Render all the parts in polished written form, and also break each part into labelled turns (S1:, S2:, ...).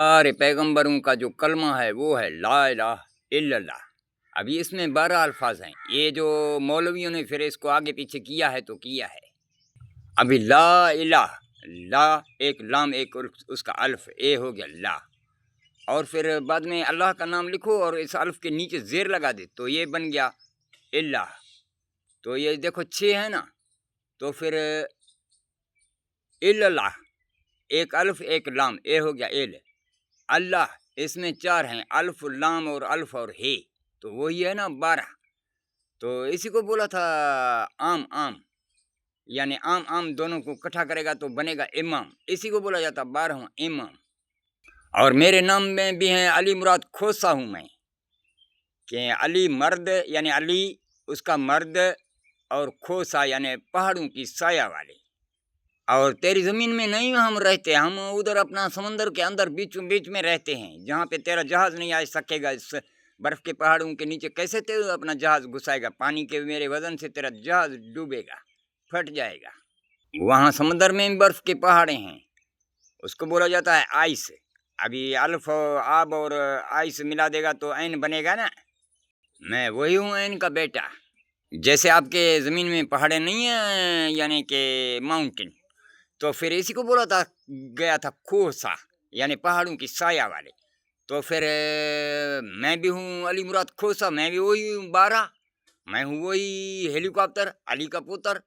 S1: सारे पैगंबरों का जो कलमा है वो है ला इलाहा इल्लल्लाह। अभी इसमें 12 अल्फाज हैं। ये जो मौलवियों ने फिर इसको आगे पीछे किया है तो किया है। अभी ला इलाह, ला एक लाम एक और उसका अल्फ ए हो गया ला, और फिर बाद में अल्लाह का नाम लिखो और इस अल्फ के नीचे जेर लगा दे तो ये बन गया इल्लाह। तो ये देखो 6 है ना, तो फिर इल्लाह एक अल्फ एक लाम ए हो गया एल। अल्लाह इसमें 4 हैं, अल्फ लाम और अल्फ और हे, तो वही है ना 12। तो इसी को बोला था आम आम, यानी आम आम दोनों को इकट्ठा करेगा तो बनेगा इमाम। इसी को बोला जाता 12वां इमाम। और मेरे नाम में भी हैं अली मुराद खोसा हूँ मैं, कि अली मर्द यानी अली उसका मर्द, और खोसा यानी पहाड़ों की साया वाले। और तेरी ज़मीन में नहीं हम रहते, हम उधर अपना समंदर के अंदर बीचों बीच में रहते हैं, जहाँ पे तेरा जहाज़ नहीं आ सकेगा। इस बर्फ़ के पहाड़ों के नीचे कैसे तेरा अपना जहाज़ घुसाएगा? पानी के मेरे वज़न से तेरा जहाज़ डूबेगा, फट जाएगा। वहाँ समंदर में भी बर्फ़ के पहाड़े हैं, उसको बोला जाता है आइस। अभी अल्फ आब और आइस मिला देगा तो ऐन बनेगा ना। मैं वही हूँ ऐन का बेटा। जैसे आपके ज़मीन में पहाड़े नहीं हैं, यानी कि माउंटेन, तो फिर इसी को बोला था गया था खोसा, यानी पहाड़ों की साया वाले। तो फिर मैं भी हूँ अली मुराद खोसा, मैं भी वही हूँ 12। मैं हूँ वही हेलीकॉप्टर अली का पुत्र।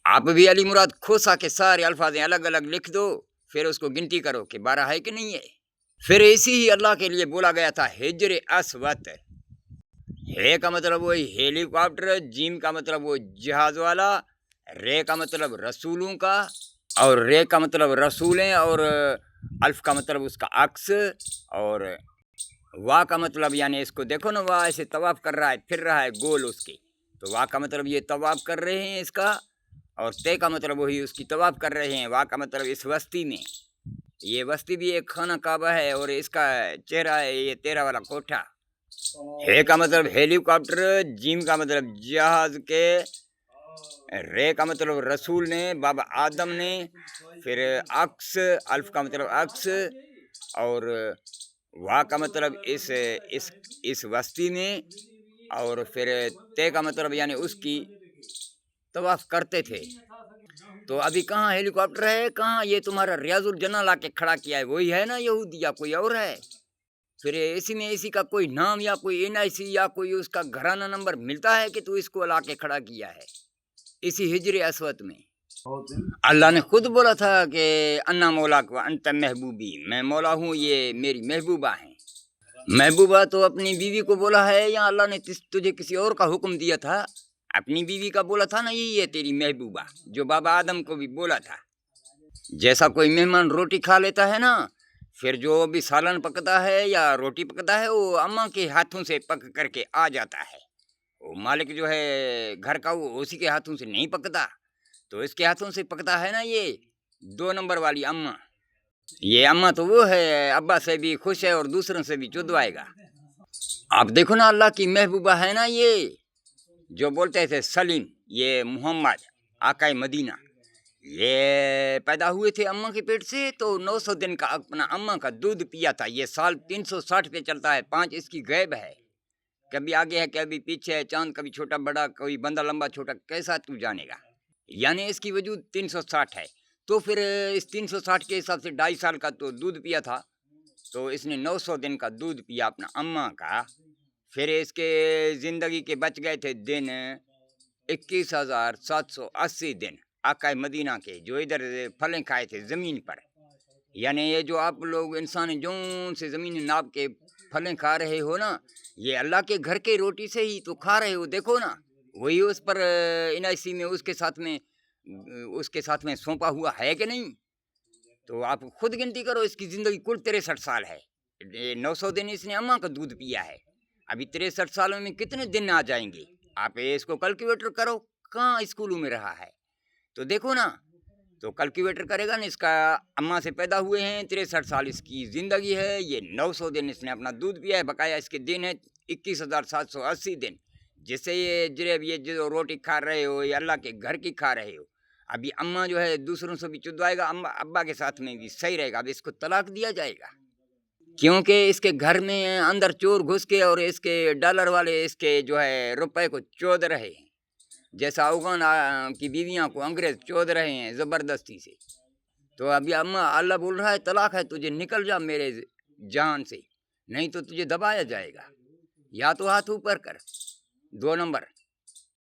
S1: आप भी अली मुराद खोसा के सारे अल्फाज अलग अलग लिख दो, फिर उसको गिनती करो कि 12 है कि नहीं है। फिर इसी ही अल्लाह के लिए बोला गया था हिजर अस्वद। हे का मतलब वही हेलीकॉप्टर, जीम का मतलब वो जहाज वाला, रे का मतलब रसूलों का, और रे का मतलब रसूलें, और अल्फ का मतलब उसका अक्स, और वाह का मतलब यानी इसको देखो ना, वाह ऐसे तवाफ कर रहा है, फिर रहा है गोल उसके, तो वाह का मतलब ये तवाफ कर रहे हैं इसका, और ते का मतलब वही उसकी तवाफ कर रहे हैं। वाह का मतलब इस बस्ती में, ये बस्ती भी एक खाना काबा है, और इसका चेहरा है ये तेरा वाला कोठा। हे का मतलब हेलीकॉप्टर, जीम का मतलब जहाज के, रे का मतलब रसूल ने बाबा आदम ने, फिर अक्स अल्फ का मतलब अक्स, और वाह का मतलब इस बस्ती में, और फिर ते का मतलब यानी उसकी तवाफ करते थे। तो अभी कहाँ हेलीकॉप्टर है, कहाँ ये तुम्हारा रियाजुल जन्ना ला के खड़ा किया है, वही है ना यहूदी या कोई और है? फिर इसी में इसी का कोई नाम या कोई NIC या कोई उसका घराना नंबर मिलता है कि तू इसको ला के खड़ा किया है इसी हिजर अस्वद में? अल्लाह ने खुद बोला था कि अन्ना मौला को अंत महबूबी, मैं मौला हूँ, ये मेरी महबूबा हैं। महबूबा तो अपनी बीवी को बोला है, या अल्लाह ने तुझे किसी और का हुक्म दिया था? अपनी बीवी का बोला था ना, यही है तेरी महबूबा, जो बाबा आदम को भी बोला था। जैसा कोई मेहमान रोटी खा लेता है ना, फिर जो भी सालन पकता है या रोटी पकता है वो अम्मा के हाथों से पक करके आ जाता है। वो मालिक जो है घर का वो उसी के हाथों से नहीं पकता, तो इसके हाथों से पकता है ना ये 2 नंबर वाली अम्मा। ये अम्मा तो वो है अब्बा से भी खुश है और दूसरों से भी चुदवाएगा। आप देखो ना अल्लाह की महबूबा है ना ये, जो बोलते थे सलीम, ये मोहम्मद आका मदीना, ये पैदा हुए थे अम्मा के पेट से, तो 900 दिन का अपना अम्मा का दूध पिया था। ये साल 360 पे चलता है, 5 इसकी गैब है, कभी आगे है कभी पीछे है, चांद कभी छोटा बड़ा, कभी बंदा लंबा छोटा, कैसा तू जानेगा। यानी इसकी वजूद 360 है। तो फिर इस 360 के हिसाब से 2.5 साल का तो दूध पिया था, तो इसने 900 दिन का दूध पिया अपना अम्मा का। फिर इसके ज़िंदगी के बच गए थे दिन 21,780 दिन आका मदीना के, जो इधर फलें खाए थे ज़मीन पर। यानी ये जो आप लोग इंसान जौन से ज़मीन नाप के फलें खा रहे हो ना, ये अल्लाह के घर के रोटी से ही तो खा रहे हो। देखो ना, वही उस पर NIC में उसके साथ में सौंपा हुआ है कि नहीं? तो आप खुद गिनती करो, इसकी ज़िंदगी कुल 63 साल है। 900 दिन इसने अम्मा का दूध पिया है। अभी 63 सालों में कितने दिन आ जाएंगे? आप इसको कैलकुलेटर करो, कहाँ स्कूलों में रहा है। तो देखो ना, तो कैलकुलेटर करेगा ना, इसका अम्मा से पैदा हुए हैं 63 साल इसकी ज़िंदगी है, ये 900 दिन इसने अपना दूध पिया है, बकाया इसके दिन है 21,780 दिन, जिससे ये जरेब ये जो रोटी खा रहे हो ये अल्लाह के घर की खा रहे हो। ابھی اماں جو ہے دوسروں سے بھی چدوائے گا، ابا کے ساتھ میں بھی صحیح رہے گا، اب اس کو طلاق دیا جائے گا، کیونکہ اس کے گھر میں اندر چور گھس کے اور اس کے ڈالر والے اس کے جو ہے روپے کو چود رہے ہیں، جیسا افغان کی بیویاں کو انگریز چود رہے ہیں زبردستی سے۔ تو ابھی اماں اللہ بول رہا ہے طلاق ہے، تجھے نکل جا میرے جان سے، نہیں تو تجھے دبایا جائے گا، یا تو ہاتھ اوپر کر۔ 2 نمبر